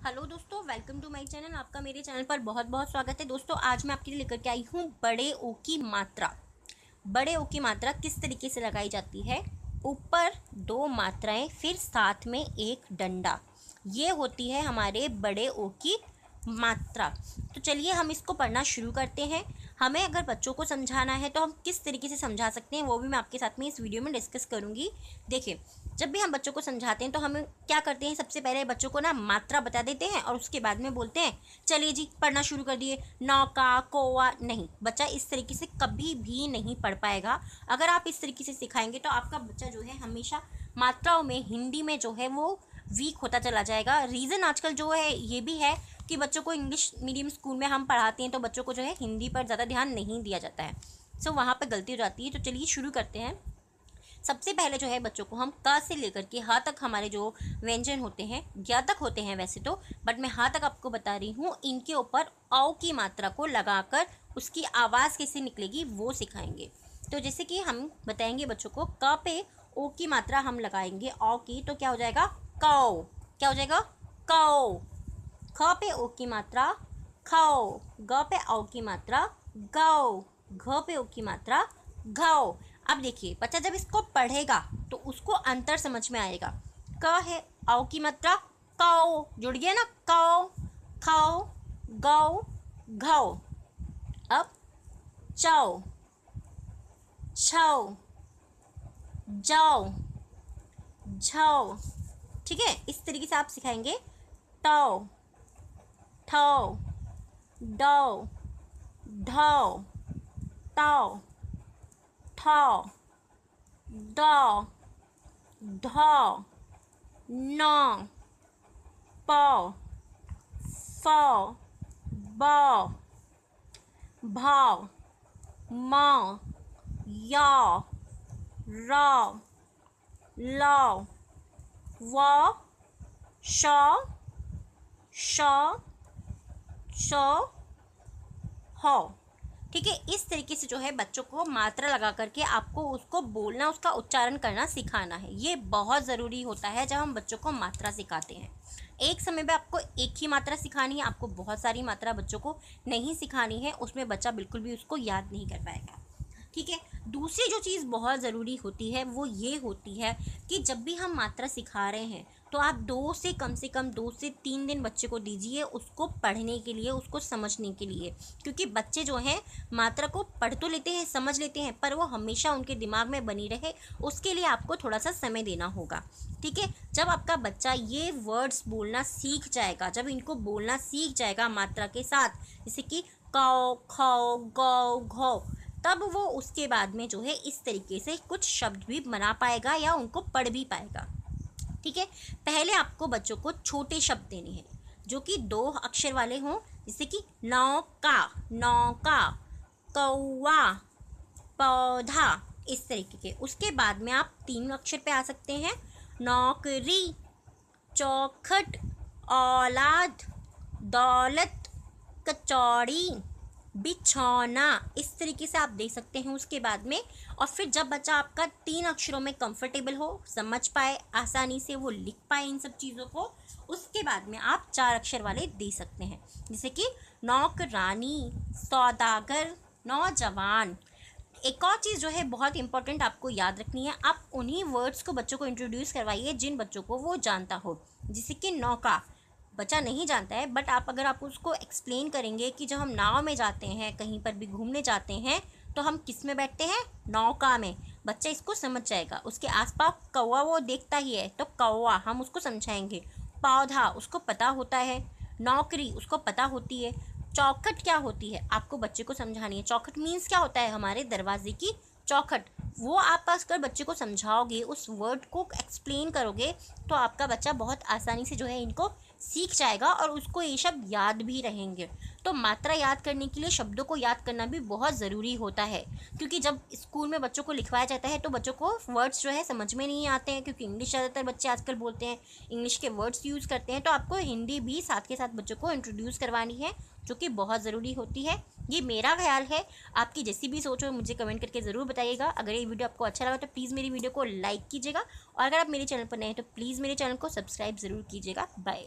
Hello दोस्तों, welcome to my channel. आपका मेरे चैनल पर बहुत बहुत स्वागत है। दोस्तों, आज मैं आपके लिए लेकर के आई हूँ बड़े ओ की मात्रा। बड़े ओ की मात्रा किस तरीके से लगाई जाती है। ऊपर दो मात्राएं, फिर साथ में एक डंडा, ये होती है हमारे बड़े ओ की मात्रा। तो चलिए हम इसको पढ़ना शुरू करते हैं। हमें अगर बच्चों को समझाना है तो हम किस तरीके से समझा सकते हैं वो भी मैं आपके साथ में इस वीडियो में डिस्कस करूँगी। देखिए, जब भी हम बच्चों को समझाते हैं तो हम क्या करते हैं, सबसे पहले बच्चों को ना मात्रा बता देते हैं और उसके बाद में बोलते हैं चलिए जी पढ़ना शुरू कर दिए। नौका, कौवा, नहीं, बच्चा इस तरीके से कभी भी नहीं पढ़ पाएगा। अगर आप इस तरीके से सिखाएंगे तो आपका बच्चा जो है हमेशा मात्राओं में, हिंदी में जो है वो वीक होता चला जाएगा। रीज़न आजकल जो है ये भी है कि बच्चों को इंग्लिश मीडियम स्कूल में हम पढ़ाते हैं तो बच्चों को जो है हिंदी पर ज़्यादा ध्यान नहीं दिया जाता है। सो वहाँ पर गलती हो जाती है। तो चलिए शुरू करते हैं। सबसे पहले जो है बच्चों को हम क से लेकर के ह तक हमारे जो व्यंजन होते हैं, ज्ञ तक होते हैं वैसे तो, बट मैं ह तक आपको बता रही हूँ। इनके ऊपर औ की मात्रा को लगाकर उसकी आवाज़ कैसे निकलेगी वो सिखाएंगे। तो जैसे कि हम बताएंगे बच्चों को क पे ओ की मात्रा हम लगाएंगे औ की, तो क्या हो जाएगा कौ। क्या हो जाएगा कौ। ख पे ओ की मात्रा खौ। ग पे औ की मात्रा गौ। घ पे ओ की मात्रा घौ। अब देखिए, बच्चा जब इसको पढ़ेगा तो उसको अंतर समझ में आएगा। क है औ की मात्रा कौ, जुड़ गया ना, कौ, खौ, गौ, घौ। अब चौ, छौ, जौ, झौ। ठीक है, इस तरीके से आप सिखाएंगे। टौ, ठौ, डौ, ढौ, टौ, ठौ, दौ, ढौ, नौ, पौ, फौ, बौ, भौ, मौ, यौ, रौ, लौ, वौ, शौ, शौ, चौ, हौ। ठीक है, इस तरीके से जो है बच्चों को मात्रा लगा करके आपको उसको बोलना, उसका उच्चारण करना सिखाना है। ये बहुत ज़रूरी होता है जब हम बच्चों को मात्रा सिखाते हैं। एक समय में आपको एक ही मात्रा सिखानी है, आपको बहुत सारी मात्रा बच्चों को नहीं सिखानी है, उसमें बच्चा बिल्कुल भी उसको याद नहीं कर पाएगा। ठीक है, दूसरी जो चीज़ बहुत ज़रूरी होती है वो ये होती है कि जब भी हम मात्रा सिखा रहे हैं तो आप कम से कम 2 से 3 दिन बच्चे को दीजिए उसको पढ़ने के लिए, उसको समझने के लिए। क्योंकि बच्चे जो हैं मात्रा को पढ़ तो लेते हैं, समझ लेते हैं, पर वो हमेशा उनके दिमाग में बनी रहे उसके लिए आपको थोड़ा सा समय देना होगा। ठीक है, जब आपका बच्चा ये वर्ड्स बोलना सीख जाएगा, जब इनको बोलना सीख जाएगा मात्रा के साथ, जैसे कि कौ, खौ, गौ, घौ, तब वो उसके बाद में जो है इस तरीके से कुछ शब्द भी बना पाएगा या उनको पढ़ भी पाएगा। ठीक है, पहले आपको बच्चों को छोटे शब्द देने हैं जो कि 2 अक्षर वाले हों, जैसे कि नौका, नौका, कौवा, पौधा, इस तरीके के। उसके बाद में आप 3 अक्षर पे आ सकते हैं। नौकरी, चौखट, औलाद, दौलत, कचौड़ी, बिछौना, इस तरीके से आप देख सकते हैं उसके बाद में। और फिर जब बच्चा आपका 3 अक्षरों में कंफर्टेबल हो, समझ पाए, आसानी से वो लिख पाए इन सब चीज़ों को, उसके बाद में आप 4 अक्षर वाले दे सकते हैं, जैसे कि नौकरानी, सौदागर, नौजवान। एक और चीज़ जो है बहुत इंपॉर्टेंट आपको याद रखनी है, आप उन्हीं वर्ड्स को बच्चों को इंट्रोड्यूस करवाइए जिन बच्चों को वो जानता हो। जैसे कि नौका बच्चा नहीं जानता है, बट अगर आप उसको एक्सप्लेन करेंगे कि जब हम नाव में जाते हैं, कहीं पर भी घूमने जाते हैं, तो हम किस में बैठते हैं, नौका में, बच्चा इसको समझ जाएगा। उसके आसपास कौवा वो देखता ही है तो कौवा हम उसको समझाएंगे। पौधा उसको पता होता है, नौकरी उसको पता होती है, चौखट क्या होती है आपको बच्चे को समझानी है। चौखट मीन्स क्या होता है, हमारे दरवाजे की चौखट। वो आप अगर बच्चे को समझाओगे, उस वर्ड को एक्सप्लेन करोगे, तो आपका बच्चा बहुत आसानी से जो है इनको सीख जाएगा और उसको ये शब्द याद भी रहेंगे। तो मात्रा याद करने के लिए शब्दों को याद करना भी बहुत ज़रूरी होता है, क्योंकि जब स्कूल में बच्चों को लिखवाया जाता है तो बच्चों को वर्ड्स जो है समझ में नहीं आते हैं, क्योंकि इंग्लिश ज़्यादातर बच्चे आजकल बोलते हैं, इंग्लिश के वर्ड्स यूज़ करते हैं। तो आपको हिंदी भी साथ के साथ बच्चों को इंट्रोड्यूस करवानी है, जो कि बहुत ज़रूरी होती है। ये मेरा ख्याल है, आपकी जैसी भी सोच हो मुझे कमेंट करके ज़रूर बताइएगा। अगर ये वीडियो आपको अच्छा लगा तो प्लीज़ मेरी वीडियो को लाइक कीजिएगा, और अगर आप मेरे चैनल पर नए हैं तो प्लीज़ मेरे चैनल को सब्सक्राइब ज़रूर कीजिएगा। बाय।